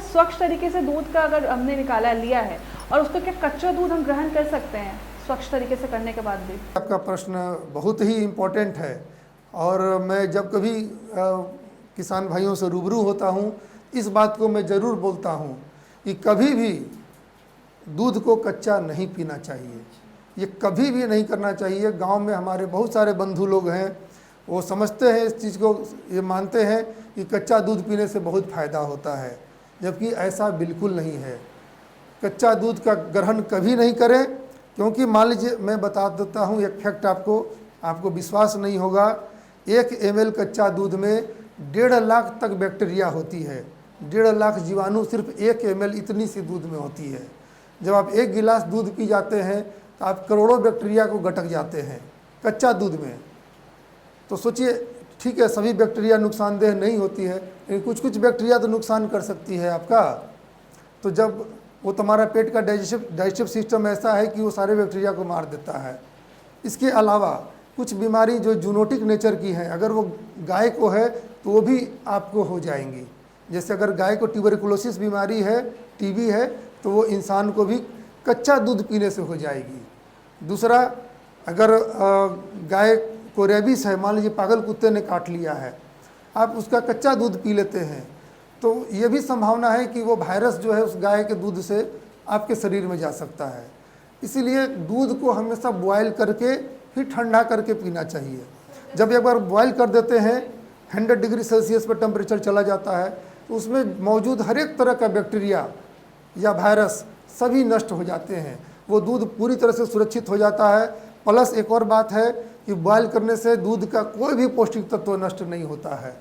स्वच्छ तरीके से दूध का अगर हमने निकाला लिया है और उसको क्या कच्चा दूध हम ग्रहण कर सकते हैं स्वच्छ तरीके से करने के बाद भी? आपका प्रश्न बहुत ही इम्पोर्टेंट है और मैं जब कभी किसान भाइयों से रूबरू होता हूँ इस बात को मैं ज़रूर बोलता हूँ कि कभी भी दूध को कच्चा नहीं पीना चाहिए। ये कभी भी नहीं करना चाहिए। गांव में हमारे बहुत सारे बंधु लोग हैं, वो समझते हैं इस चीज़ को, ये मानते हैं कि कच्चा दूध पीने से बहुत फ़ायदा होता है, जबकि ऐसा बिल्कुल नहीं है। कच्चा दूध का ग्रहण कभी नहीं करें, क्योंकि मान लीजिए मैं बता देता हूँ एक फैक्ट आपको विश्वास नहीं होगा। 1 ml कच्चा दूध में 1.5 लाख तक बैक्टीरिया होती है। 1.5 लाख जीवाणु सिर्फ 1 ml इतनी सी दूध में होती है। जब आप 1 गिलास दूध पी जाते हैं तो आप करोड़ों बैक्टीरिया को गटक जाते हैं कच्चा दूध में। तो सोचिए, ठीक है सभी बैक्टीरिया नुकसानदेह नहीं होती है, लेकिन कुछ बैक्टीरिया तो नुकसान कर सकती है आपका। तो जब वो तुम्हारा पेट का डाइजेस्टिव सिस्टम ऐसा है कि वो सारे बैक्टीरिया को मार देता है। इसके अलावा कुछ बीमारी जो जूनोटिक नेचर की है, अगर वो गाय को है तो वो भी आपको हो जाएंगी। जैसे अगर गाय को ट्यूबरकुलोसिस बीमारी है, टीबी है, तो वो इंसान को भी कच्चा दूध पीने से हो जाएगी। दूसरा, अगर गाय को रेबीज है, मान लीजिए पागल कुत्ते ने काट लिया है, आप उसका कच्चा दूध पी लेते हैं तो ये भी संभावना है कि वो वायरस जो है उस गाय के दूध से आपके शरीर में जा सकता है। इसीलिए दूध को हमेशा बॉयल करके फिर ठंडा करके पीना चाहिए। जब एक बार बॉयल कर देते हैं 100 डिग्री सेल्सियस पर टेम्परेचर चला जाता है तो उसमें मौजूद हर एक तरह का बैक्टीरिया या वायरस सभी नष्ट हो जाते हैं। वो दूध पूरी तरह से सुरक्षित हो जाता है। प्लस एक और बात है कि बॉयल करने से दूध का कोई भी पौष्टिक तत्व नष्ट नहीं होता है।